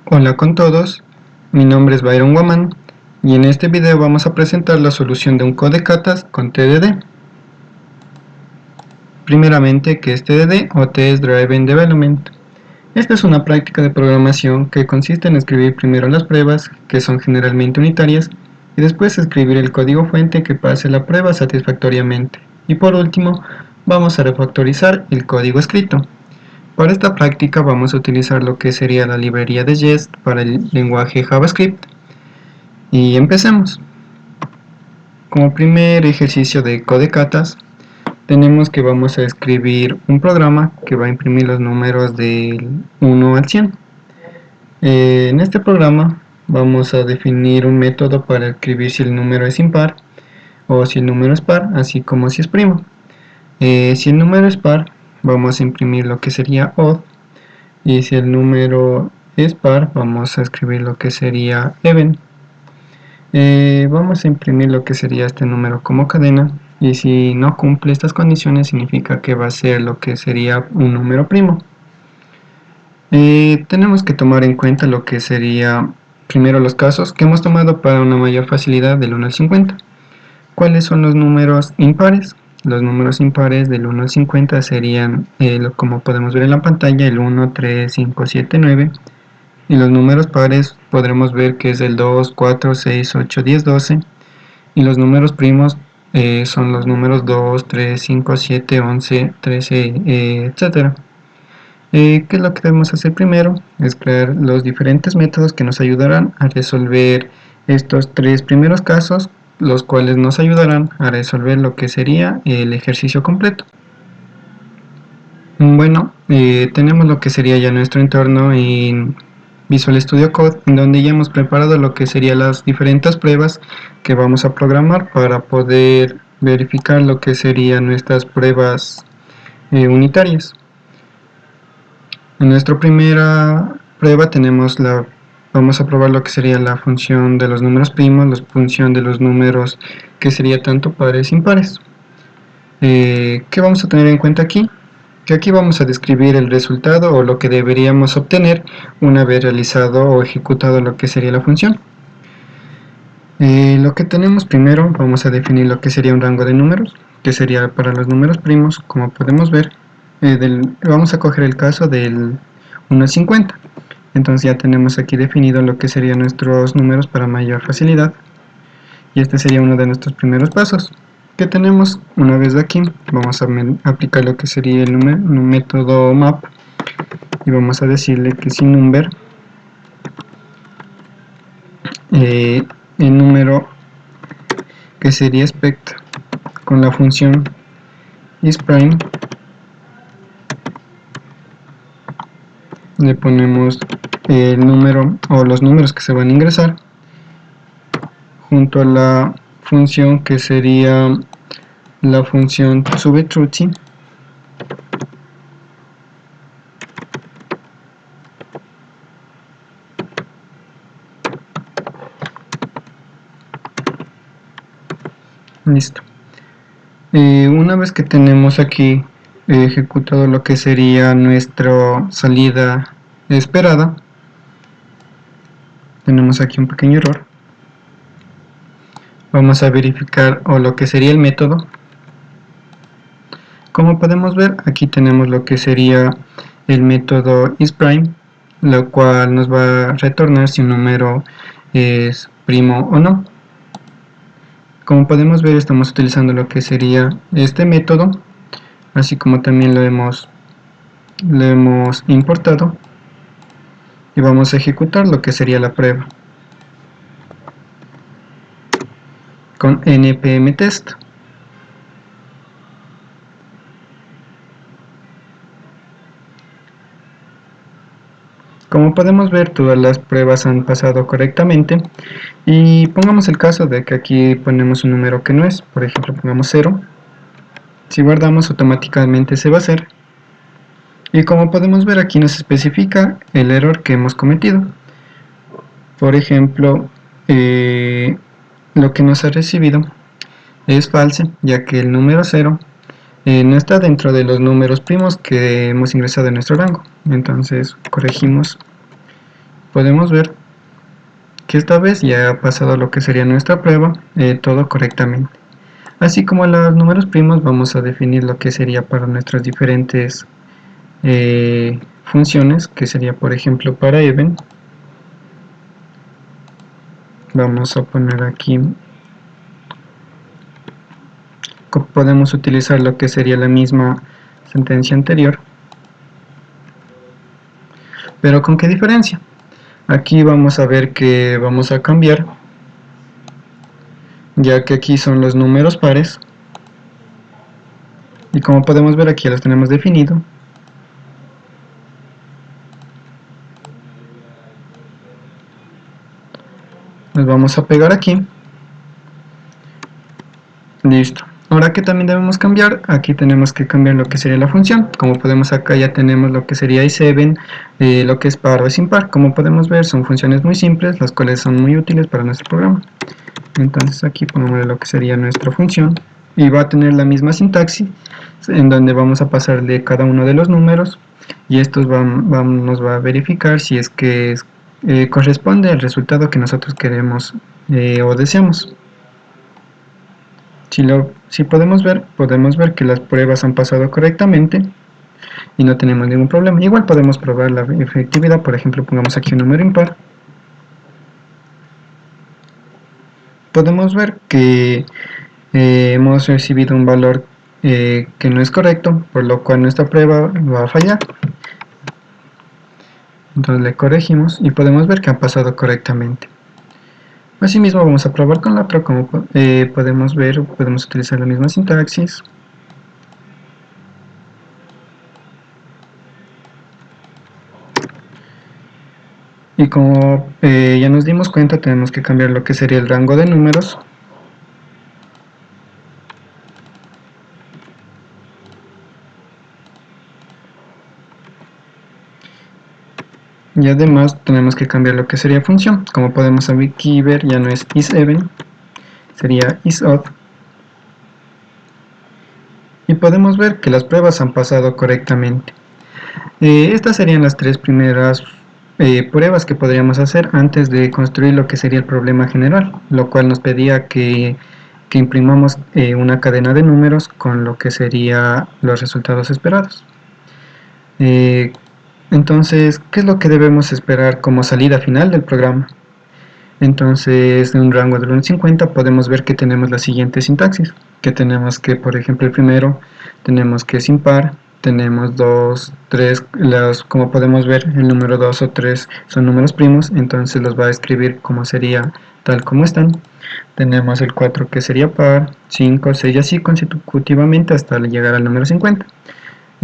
Hola con todos, mi nombre es Byron Woman y en este video vamos a presentar la solución de un codecatas con TDD. Primeramente, ¿qué es TDD o Test Driven Development? Esta es una práctica de programación que consiste en escribir primero las pruebas, que son generalmente unitarias, y después escribir el código fuente que pase la prueba satisfactoriamente. Y por último, vamos a refactorizar el código escrito. Para esta práctica vamos a utilizar lo que sería la librería de Jest para el lenguaje JavaScript. Y empecemos. Como primer ejercicio de codecatas, tenemos que vamos a escribir un programa que va a imprimir los números del 1 al 100. En este programa vamos a definir un método para escribir si el número es impar o si el número es par, así como si es primo. Si el número es par, vamos a imprimir lo que sería odd, y si el número es par, vamos a escribir lo que sería even. Vamos a imprimir lo que sería este número como cadena, y si no cumple estas condiciones significa que va a ser lo que sería un número primo. Tenemos que tomar en cuenta lo que sería primero los casos que hemos tomado para una mayor facilidad del 1 al 50. ¿Cuáles son los números impares? Los números impares del 1 al 50 serían, como podemos ver en la pantalla, el 1, 3, 5, 7, 9. Y los números pares podremos ver que es el 2, 4, 6, 8, 10, 12. Y los números primos son los números 2, 3, 5, 7, 11, 13, etc. ¿Qué es lo que debemos hacer primero? Es crear los diferentes métodos que nos ayudarán a resolver estos tres primeros casos, los cuales nos ayudarán a resolver lo que sería el ejercicio completo. Bueno, tenemos lo que sería ya nuestro entorno en Visual Studio Code, en donde ya hemos preparado lo que serían las diferentes pruebas que vamos a programar para poder verificar lo que serían nuestras pruebas unitarias. En nuestra primera prueba vamos a probar lo que sería la función de los números primos, la función de los números que sería tanto pares e impares. ¿Qué vamos a tener en cuenta aquí? Que aquí vamos a describir el resultado o lo que deberíamos obtener una vez realizado o ejecutado lo que sería la función. Lo que tenemos primero, vamos a definir lo que sería un rango de números, que sería para los números primos, como podemos ver. Vamos a coger el caso del 1 al 50. Entonces ya tenemos aquí definido lo que serían nuestros números para mayor facilidad, y este sería uno de nuestros primeros pasos. Que tenemos una vez de aquí, vamos a aplicar lo que sería el método map, y vamos a decirle que sin number el número que sería expect con la función isPrime, le ponemos el número o los números que se van a ingresar junto a la función que sería la función subtruthy, listo. Una vez que tenemos aquí ejecutado lo que sería nuestra salida esperada, tenemos aquí un pequeño error. Vamos a verificar lo que sería el método. Como podemos ver, aquí tenemos lo que sería el método isPrime, lo cual nos va a retornar si un número es primo o no. Como podemos ver, estamos utilizando lo que sería este método, así como también lo hemos importado, y vamos a ejecutar lo que sería la prueba con npm test. Como podemos ver, todas las pruebas han pasado correctamente, y pongamos el caso de que aquí ponemos un número que no es, por ejemplo pongamos 0. Si guardamos, automáticamente se va a hacer, y como podemos ver aquí nos especifica el error que hemos cometido. Por ejemplo, lo que nos ha recibido es false, ya que el número 0 no está dentro de los números primos que hemos ingresado en nuestro rango. Entonces corregimos podemos ver que esta vez ya ha pasado lo que sería nuestra prueba, todo correctamente. Así como los números primos, vamos a definir lo que sería para nuestras diferentes funciones, que sería por ejemplo para even. Vamos a poner aquí, podemos utilizar lo que sería la misma sentencia anterior, pero ¿con qué diferencia? Aquí vamos a ver que vamos a cambiar, ya que aquí son los números pares, y como podemos ver aquí ya los tenemos definido. Los vamos a pegar aquí. Listo. Ahora que también debemos cambiar, aquí tenemos que cambiar lo que sería la función. Como podemos acá ya tenemos lo que sería i7, lo que es par o es impar. Como podemos ver son funciones muy simples, las cuales son muy útiles para nuestro programa. Entonces aquí ponemos lo que sería nuestra función y va a tener la misma sintaxis en donde vamos a pasarle cada uno de los números y estos nos va a verificar si es que corresponde al resultado que nosotros queremos o deseamos. Si podemos ver que las pruebas han pasado correctamente y no tenemos ningún problema. Igual podemos probar la efectividad, por ejemplo pongamos aquí un número impar. Podemos ver que hemos recibido un valor que no es correcto, por lo cual nuestra prueba va a fallar. Entonces le corregimos y podemos ver que han pasado correctamente. Asimismo vamos a probar con la otra, como podemos ver, podemos utilizar la misma sintaxis. Y como ya nos dimos cuenta, tenemos que cambiar lo que sería el rango de números. Y además tenemos que cambiar lo que sería función. Como podemos aquí ver, ya no es isEven, sería isodd. Y podemos ver que las pruebas han pasado correctamente. Estas serían las tres primeras pruebas que podríamos hacer antes de construir lo que sería el problema general, lo cual nos pedía que imprimamos una cadena de números con lo que serían los resultados esperados. Entonces, ¿qué es lo que debemos esperar como salida final del programa? Entonces, en un rango del 1 al 50 podemos ver que tenemos la siguiente sintaxis, que tenemos que, por ejemplo, el primero, tenemos que es impar, tenemos 2, 3, como podemos ver, el número 2 o 3 son números primos, entonces los va a escribir como sería tal como están. Tenemos el 4 que sería par, 5, 6 y así consecutivamente hasta llegar al número 50.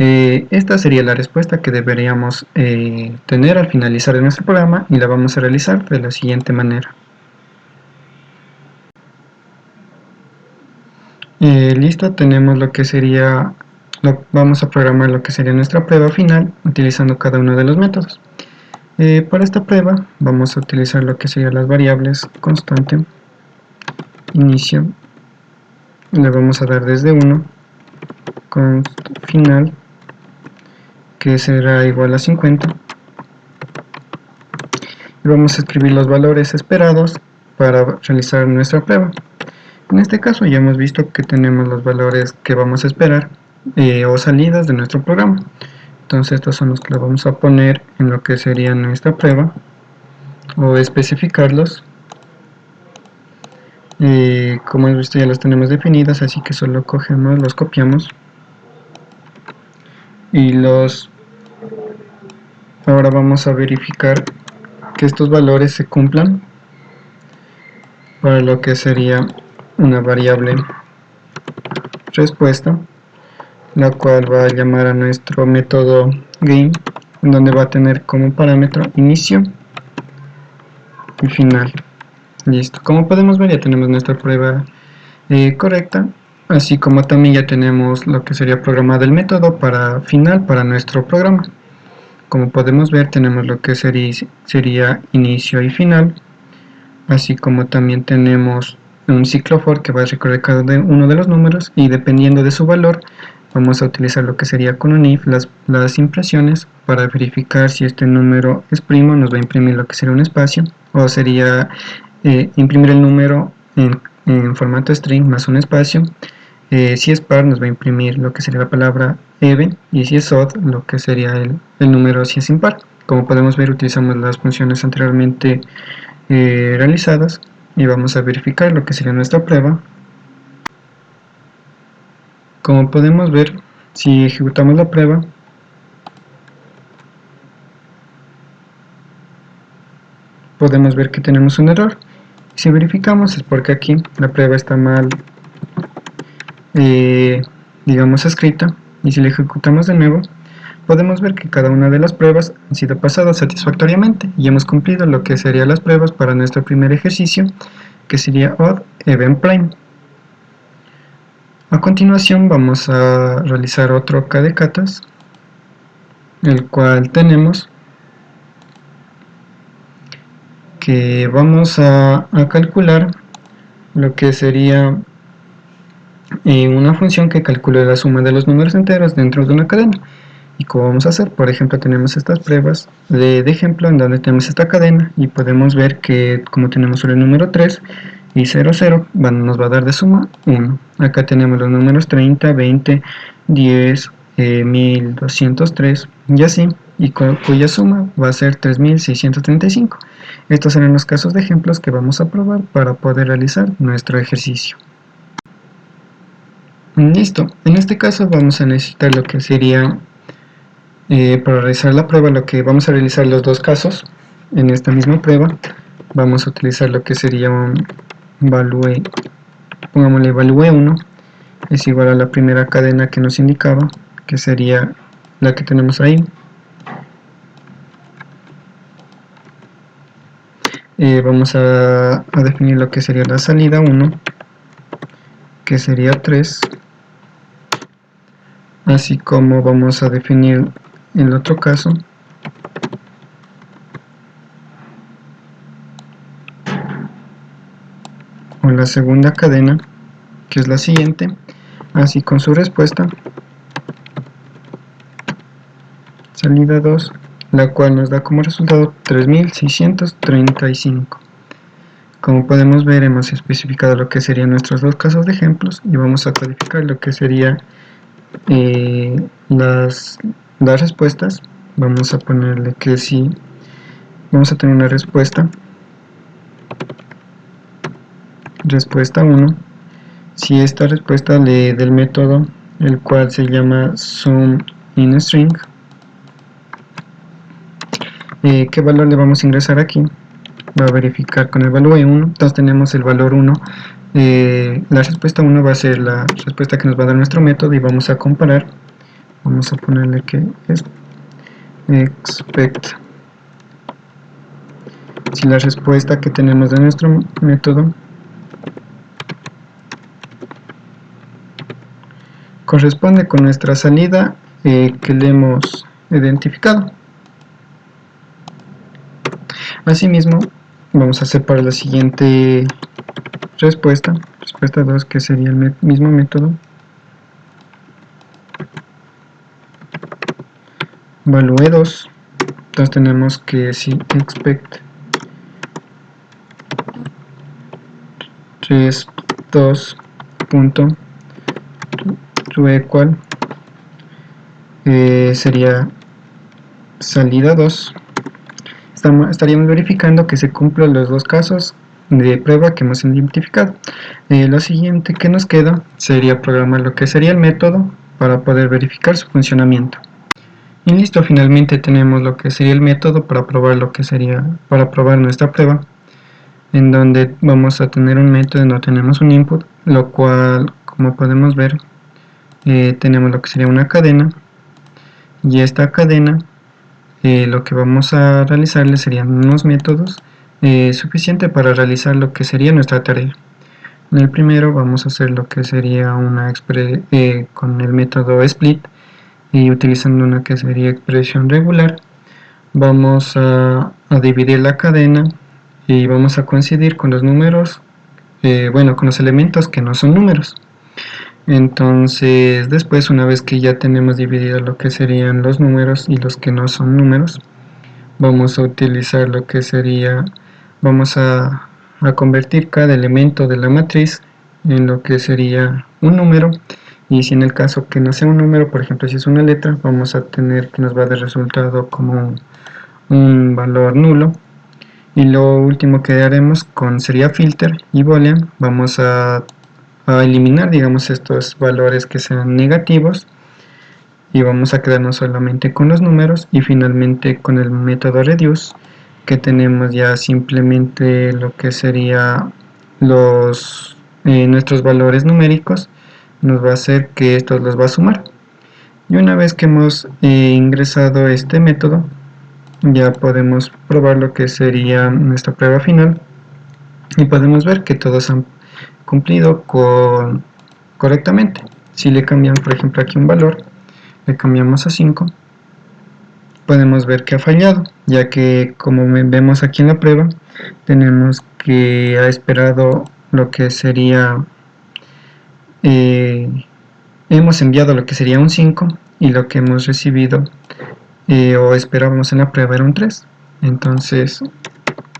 Esta sería la respuesta que deberíamos tener al finalizar de nuestro programa y la vamos a realizar de la siguiente manera. Listo, tenemos lo que sería, vamos a programar lo que sería nuestra prueba final utilizando cada uno de los métodos. Para esta prueba vamos a utilizar lo que serían las variables constante, inicio, le vamos a dar desde 1, const final, que será igual a 50, y vamos a escribir los valores esperados para realizar nuestra prueba. En este caso ya hemos visto que tenemos los valores que vamos a esperar o salidas de nuestro programa. Entonces estos son los que le vamos a poner en lo que sería nuestra prueba o especificarlos. Como hemos visto ya los tenemos definidas, así que solo cogemos, los copiamos y ahora vamos a verificar que estos valores se cumplan para lo que sería una variable respuesta, la cual va a llamar a nuestro método game, en donde va a tener como parámetro inicio y final. Listo, como podemos ver ya tenemos nuestra prueba correcta, así como también ya tenemos lo que sería programado el método para final para nuestro programa. Como podemos ver tenemos lo que sería inicio y final, así como también tenemos un ciclo for que va a recorrer cada uno de los números y dependiendo de su valor vamos a utilizar lo que sería con un if las impresiones para verificar si este número es primo. Nos va a imprimir lo que sería un espacio, o sería imprimir el número en formato string más un espacio. Si es par, nos va a imprimir lo que sería la palabra even, y si es odd, lo que sería el número si es impar. Como podemos ver, utilizamos las funciones anteriormente realizadas, y vamos a verificar lo que sería nuestra prueba. Como podemos ver, si ejecutamos la prueba, podemos ver que tenemos un error. Si verificamos es porque aquí la prueba está mal, digamos, escrita, y si la ejecutamos de nuevo, podemos ver que cada una de las pruebas han sido pasadas satisfactoriamente y hemos cumplido lo que serían las pruebas para nuestro primer ejercicio, que sería odd, even, prime. A continuación vamos a realizar otro KDKatas, el cual tenemos que vamos a calcular lo que sería una función que calcule la suma de los números enteros dentro de una cadena. ¿Y cómo vamos a hacer? Por ejemplo, tenemos estas pruebas de ejemplo en donde tenemos esta cadena, y podemos ver que como tenemos solo el número 3 y 0, 0, nos va a dar de suma 1. Acá tenemos los números 30, 20, 10, 1203 y así, y cuya suma va a ser 3635. Estos serán los casos de ejemplos que vamos a probar para poder realizar nuestro ejercicio. Listo, en este caso vamos a necesitar lo que sería, para realizar la prueba, lo que vamos a realizar los dos casos. En esta misma prueba vamos a utilizar lo que sería un value, pongámosle value 1 es igual a la primera cadena que nos indicaba, que sería la que tenemos ahí. Vamos a definir lo que sería la salida 1, que sería 3, así como vamos a definir el otro caso, o la segunda cadena, que es la siguiente, así con su respuesta, salida 2, la cual nos da como resultado 3635. Como podemos ver, hemos especificado lo que serían nuestros dos casos de ejemplos, y vamos a codificar lo que sería las respuestas. Vamos a ponerle que si vamos a tener una respuesta 1, si esta respuesta del método, el cual se llama SumInString, ¿qué valor le vamos a ingresar aquí? Va a verificar con el valor 1, entonces tenemos el valor 1, la respuesta 1 va a ser la respuesta que nos va a dar nuestro método, y vamos a comparar. Vamos a ponerle que es expect. Si la respuesta que tenemos de nuestro método corresponde con nuestra salida que le hemos identificado. Asimismo, vamos a hacer para la siguiente respuesta 2, que sería el mismo método, value 2. Entonces tenemos que si expect 32.toEqual sería salida 2. Estaríamos verificando que se cumplen los dos casos de prueba que hemos identificado. Lo siguiente que nos queda sería programar lo que sería el método para poder verificar su funcionamiento. Y listo, finalmente tenemos lo que sería el método para probar nuestra prueba, en donde vamos a tener un método donde tenemos un input, lo cual, como podemos ver, tenemos lo que sería una cadena, y esta cadena lo que vamos a realizarle serían unos métodos suficiente para realizar lo que sería nuestra tarea. En el primero vamos a hacer lo que sería con el método split, y utilizando una que sería expresión regular, vamos a dividir la cadena y vamos a coincidir con los números, con los elementos que no son números. Entonces después, una vez que ya tenemos dividido lo que serían los números y los que no son números, vamos a utilizar lo que sería, vamos a convertir cada elemento de la matriz en lo que sería un número, y si en el caso que no sea un número, por ejemplo si es una letra, vamos a tener que nos va a dar resultado como un valor nulo. Y lo último que haremos sería filter y boolean, vamos a eliminar, digamos, estos valores que sean negativos, y vamos a quedarnos solamente con los números. Y finalmente con el método reduce, que tenemos ya simplemente lo que sería nuestros valores numéricos, nos va a hacer que estos los va a sumar. Y una vez que hemos ingresado este método, ya podemos probar lo que sería nuestra prueba final, y podemos ver que todos han cumplido correctamente. Si le cambiamos, por ejemplo, aquí un valor, le cambiamos a 5, podemos ver que ha fallado, ya que como vemos aquí en la prueba, tenemos que ha esperado lo que sería, hemos enviado lo que sería un 5, y lo que hemos recibido o esperábamos en la prueba era un 3. Entonces,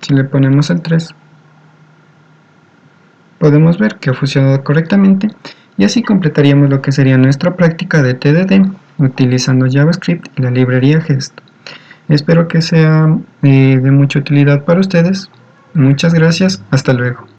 si le ponemos el 3, podemos ver que ha funcionado correctamente, y así completaríamos lo que sería nuestra práctica de TDD utilizando JavaScript y la librería Gest. Espero que sea de mucha utilidad para ustedes. Muchas gracias, hasta luego.